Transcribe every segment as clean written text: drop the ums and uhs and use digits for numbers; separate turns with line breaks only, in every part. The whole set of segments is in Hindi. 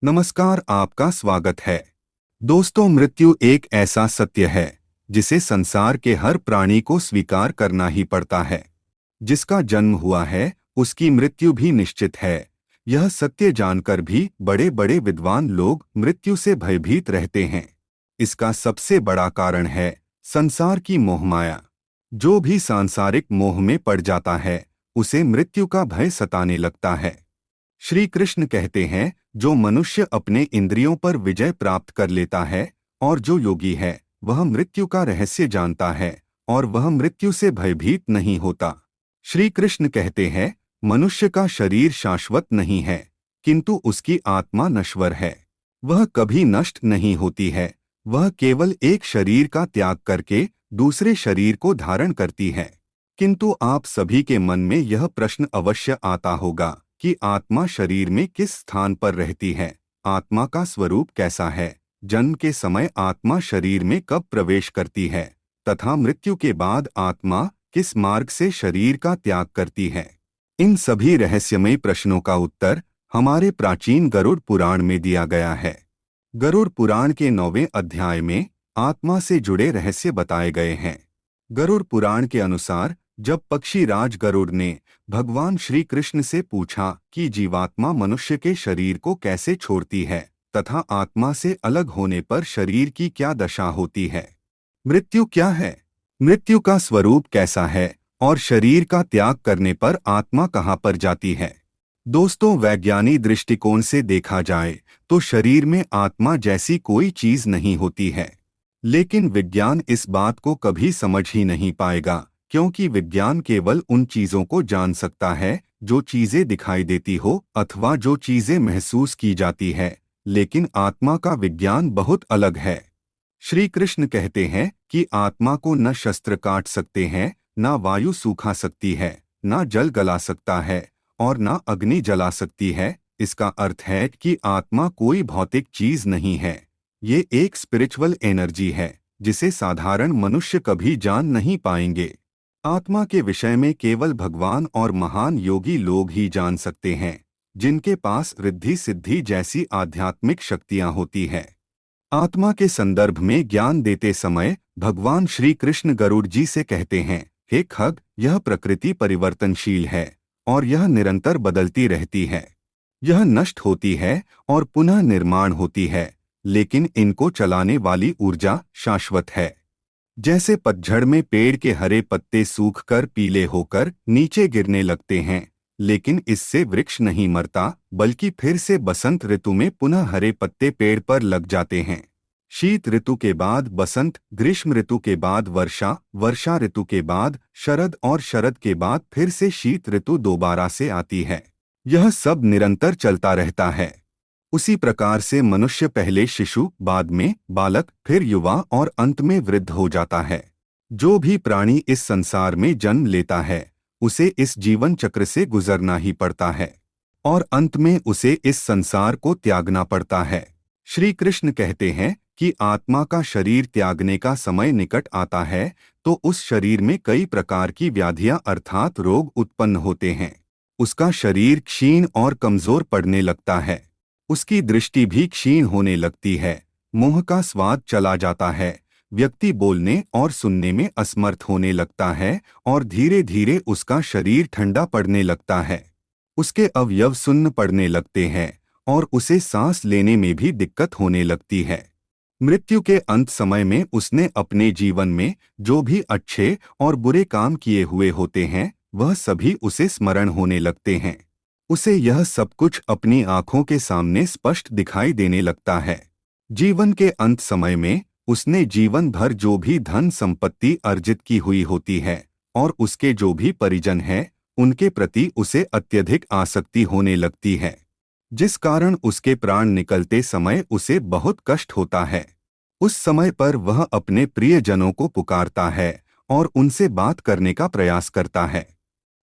नमस्कार, आपका स्वागत है। दोस्तों, मृत्यु एक ऐसा सत्य है जिसे संसार के हर प्राणी को स्वीकार करना ही पड़ता है। जिसका जन्म हुआ है, उसकी मृत्यु भी निश्चित है। यह सत्य जानकर भी बड़े बड़े विद्वान लोग मृत्यु से भयभीत रहते हैं। इसका सबसे बड़ा कारण है संसार की मोहमाया। जो भी सांसारिक मोह में पड़ जाता है, उसे मृत्यु का भय सताने लगता है। श्री कृष्ण कहते हैं, जो मनुष्य अपने इंद्रियों पर विजय प्राप्त कर लेता है और जो योगी है, वह मृत्यु का रहस्य जानता है और वह मृत्यु से भयभीत नहीं होता। श्री कृष्ण कहते हैं, मनुष्य का शरीर शाश्वत नहीं है, किंतु उसकी आत्मा नश्वर है। वह कभी नष्ट नहीं होती है। वह केवल एक शरीर का त्याग करके दूसरे शरीर को धारण करती है। किंतु आप सभी के मन में यह प्रश्न अवश्य आता होगा कि आत्मा शरीर में किस स्थान पर रहती है, आत्मा का स्वरूप कैसा है, जन्म के समय आत्मा शरीर में कब प्रवेश करती है तथा मृत्यु के बाद आत्मा किस मार्ग से शरीर का त्याग करती है। इन सभी रहस्यमय प्रश्नों का उत्तर हमारे प्राचीन गरुड़ पुराण में दिया गया है। गरुड़ पुराण के 9वें अध्याय में आत्मा से जुड़े रहस्य बताए गए हैं। गरुड़ पुराण के अनुसार जब पक्षी राज गरुड़ ने भगवान श्री कृष्ण से पूछा कि जीवात्मा मनुष्य के शरीर को कैसे छोड़ती है तथा आत्मा से अलग होने पर शरीर की क्या दशा होती है, मृत्यु क्या है, मृत्यु का स्वरूप कैसा है और शरीर का त्याग करने पर आत्मा कहाँ पर जाती है। दोस्तों, वैज्ञानिक दृष्टिकोण से देखा जाए तो शरीर में आत्मा जैसी कोई चीज नहीं होती है। लेकिन विज्ञान इस बात को कभी समझ ही नहीं पाएगा, क्योंकि विज्ञान केवल उन चीजों को जान सकता है जो चीजें दिखाई देती हो अथवा जो चीजें महसूस की जाती है। लेकिन आत्मा का विज्ञान बहुत अलग है। श्री कृष्ण कहते हैं कि आत्मा को न शस्त्र काट सकते हैं, न वायु सूखा सकती है, न जल गला सकता है और न अग्नि जला सकती है। इसका अर्थ है कि आत्मा कोई भौतिक चीज नहीं है। ये एक स्पिरिचुअल एनर्जी है जिसे साधारण मनुष्य कभी जान नहीं पाएंगे। आत्मा के विषय में केवल भगवान और महान योगी लोग ही जान सकते हैं, जिनके पास रिद्धि सिद्धि जैसी आध्यात्मिक शक्तियां होती है। आत्मा के संदर्भ में ज्ञान देते समय भगवान श्री कृष्ण गरुड़ जी से कहते हैं, हे खग, यह प्रकृति परिवर्तनशील है और यह निरंतर बदलती रहती है। यह नष्ट होती है और पुनः निर्माण होती है, लेकिन इनको चलाने वाली ऊर्जा शाश्वत है। जैसे पतझड़ में पेड़ के हरे पत्ते सूखकर पीले होकर नीचे गिरने लगते हैं, लेकिन इससे वृक्ष नहीं मरता, बल्कि फिर से बसंत ऋतु में पुनः हरे पत्ते पेड़ पर लग जाते हैं। शीत ऋतु के बाद बसंत, ग्रीष्म ऋतु के बाद वर्षा, वर्षा ऋतु के बाद शरद और शरद के बाद फिर से शीत ऋतु दोबारा से आती है। यह सब निरंतर चलता रहता है। उसी प्रकार से मनुष्य पहले शिशु, बाद में बालक, फिर युवा और अंत में वृद्ध हो जाता है। जो भी प्राणी इस संसार में जन्म लेता है, उसे इस जीवन चक्र से गुजरना ही पड़ता है और अंत में उसे इस संसार को त्यागना पड़ता है। श्री कृष्ण कहते हैं कि आत्मा का शरीर त्यागने का समय निकट आता है तो उस शरीर में कई प्रकार की व्याधियां अर्थात रोग उत्पन्न होते हैं। उसका शरीर क्षीण और कमजोर पड़ने लगता है। उसकी दृष्टि भी क्षीण होने लगती है। मुंह का स्वाद चला जाता है। व्यक्ति बोलने और सुनने में असमर्थ होने लगता है और धीरे धीरे उसका शरीर ठंडा पड़ने लगता है। उसके अवयव सुन्न पड़ने लगते हैं और उसे सांस लेने में भी दिक्कत होने लगती है। मृत्यु के अंत समय में उसने अपने जीवन में जो भी अच्छे और बुरे काम किए हुए होते हैं, वह सभी उसे स्मरण होने लगते हैं। उसे यह सब कुछ अपनी आंखों के सामने स्पष्ट दिखाई देने लगता है। जीवन के अंत समय में उसने जीवन भर जो भी धन संपत्ति अर्जित की हुई होती है और उसके जो भी परिजन हैं, उनके प्रति उसे अत्यधिक आसक्ति होने लगती है, जिस कारण उसके प्राण निकलते समय उसे बहुत कष्ट होता है। उस समय पर वह अपने प्रियजनों को पुकारता है और उनसे बात करने का प्रयास करता है।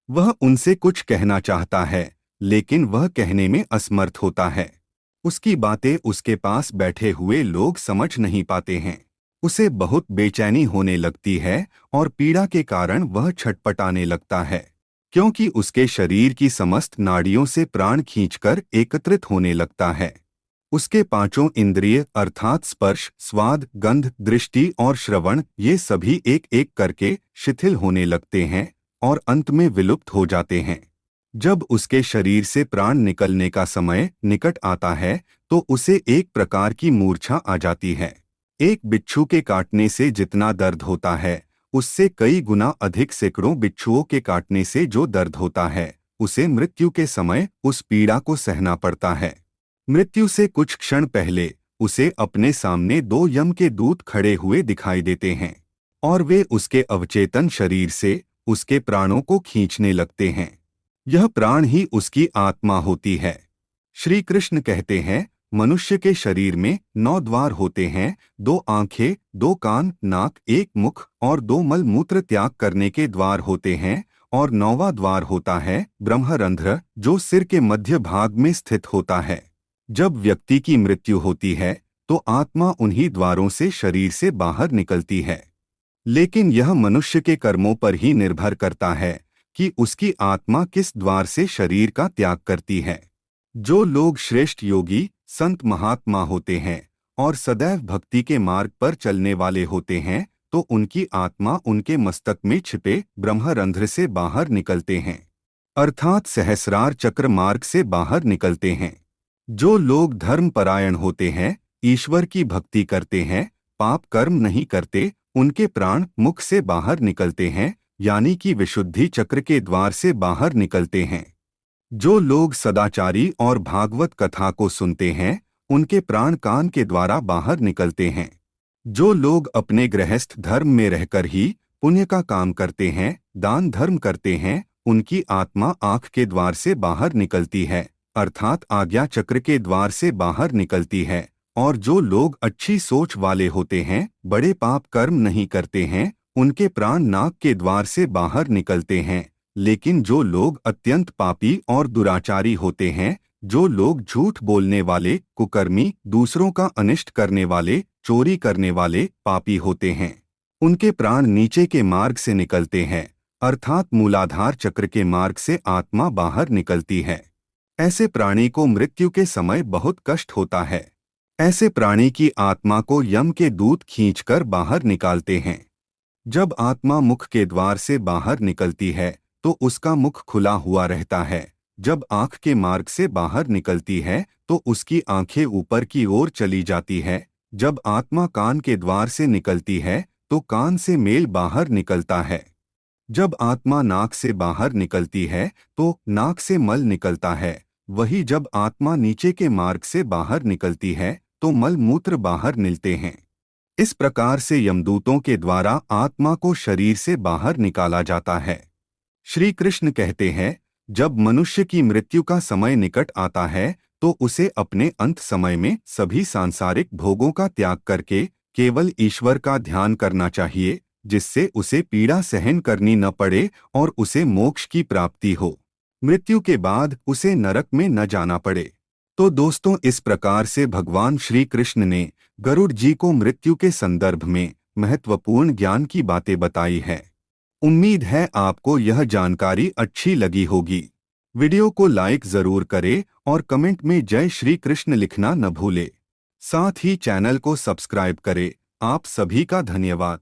वह उनसे कुछ कहना चाहता है, लेकिन वह कहने में असमर्थ होता है। उसकी बातें उसके पास बैठे हुए लोग समझ नहीं पाते हैं। उसे बहुत बेचैनी होने लगती है और पीड़ा के कारण वह छटपटाने लगता है, क्योंकि उसके शरीर की समस्त नाड़ियों से प्राण खींचकर एकत्रित होने लगता है। उसके पांचों इंद्रिय अर्थात स्पर्श, स्वाद, गंध, दृष्टि और श्रवण ये सभी एक एक करके शिथिल होने लगते हैं और अंत में विलुप्त हो जाते हैं। जब उसके शरीर से प्राण निकलने का समय निकट आता है तो उसे एक प्रकार की मूर्छा आ जाती है। एक बिच्छू के काटने से जितना दर्द होता है उससे कई गुना अधिक सैकड़ों बिच्छुओं के काटने से जो दर्द होता है उसे मृत्यु के समय उस पीड़ा को सहना पड़ता है। मृत्यु से कुछ क्षण पहले उसे अपने सामने दो यम के दूत खड़े हुए दिखाई देते हैं और वे उसके अवचेतन शरीर से उसके प्राणों को खींचने लगते हैं। यह प्राण ही उसकी आत्मा होती है। श्री कृष्ण कहते हैं, मनुष्य के शरीर में 9 द्वार होते हैं, 2 आंखें, 2 कान, नाक, 1 मुख और 2 मल मूत्र त्याग करने के द्वार होते हैं और 9वां द्वार होता है ब्रह्मरंध्र जो सिर के मध्य भाग में स्थित होता है। जब व्यक्ति की मृत्यु होती है तो आत्मा उन्हीं द्वारों से शरीर से बाहर निकलती है, लेकिन यह मनुष्य के कर्मों पर ही निर्भर करता है कि उसकी आत्मा किस द्वार से शरीर का त्याग करती है। जो लोग श्रेष्ठ योगी, संत, महात्मा होते हैं और सदैव भक्ति के मार्ग पर चलने वाले होते हैं तो उनकी आत्मा उनके मस्तक में छिपे ब्रह्मरंध्र से बाहर निकलते हैं, अर्थात सहस्रार चक्र मार्ग से बाहर निकलते हैं। जो लोग धर्मपरायण होते हैं, ईश्वर की भक्ति करते हैं, पाप कर्म नहीं करते, उनके प्राण मुख से बाहर निकलते हैं, यानी कि विशुद्धि चक्र के द्वार से बाहर निकलते हैं। जो लोग सदाचारी और भागवत कथा को सुनते हैं, उनके प्राण कान के द्वारा बाहर निकलते हैं। जो लोग अपने गृहस्थ धर्म में रहकर ही पुण्य का काम करते हैं, दान धर्म करते हैं, उनकी आत्मा आँख के द्वार से बाहर निकलती है, अर्थात आज्ञा चक्र के द्वार से बाहर निकलती है। और जो लोग अच्छी सोच वाले होते हैं, बड़े पाप कर्म नहीं करते हैं, उनके प्राण नाक के द्वार से बाहर निकलते हैं। लेकिन जो लोग अत्यंत पापी और दुराचारी होते हैं, जो लोग झूठ बोलने वाले, कुकर्मी, दूसरों का अनिष्ट करने वाले, चोरी करने वाले पापी होते हैं, उनके प्राण नीचे के मार्ग से निकलते हैं, अर्थात मूलाधार चक्र के मार्ग से आत्मा बाहर निकलती है। ऐसे प्राणी को मृत्यु के समय बहुत कष्ट होता है। ऐसे प्राणी की आत्मा को यम के दूत खींचकर बाहर निकालते हैं। जब आत्मा मुख के द्वार से बाहर निकलती है तो उसका मुख खुला हुआ रहता है। जब आँख के मार्ग से बाहर निकलती है तो उसकी आंखें ऊपर की ओर चली जाती है। जब आत्मा कान के द्वार से निकलती है तो कान से मेल बाहर निकलता है। जब आत्मा नाक से बाहर निकलती है तो नाक से मल निकलता है। वही जब आत्मा नीचे के मार्ग से बाहर निकलती है तो मल मूत्र बाहर निकलते हैं। इस प्रकार से यमदूतों के द्वारा आत्मा को शरीर से बाहर निकाला जाता है। श्री कृष्ण कहते हैं, जब मनुष्य की मृत्यु का समय निकट आता है तो उसे अपने अंत समय में सभी सांसारिक भोगों का त्याग करके केवल ईश्वर का ध्यान करना चाहिए, जिससे उसे पीड़ा सहन करनी न पड़े और उसे मोक्ष की प्राप्ति हो। मृत्यु के बाद उसे नरक में न जाना पड़े। तो दोस्तों, इस प्रकार से भगवान श्री कृष्ण ने गरुड़ जी को मृत्यु के संदर्भ में महत्वपूर्ण ज्ञान की बातें बताई है। उम्मीद है आपको यह जानकारी अच्छी लगी होगी। वीडियो को लाइक जरूर करें और कमेंट में जय श्री कृष्ण लिखना न भूले। साथ ही चैनल को सब्सक्राइब करें। आप सभी का धन्यवाद।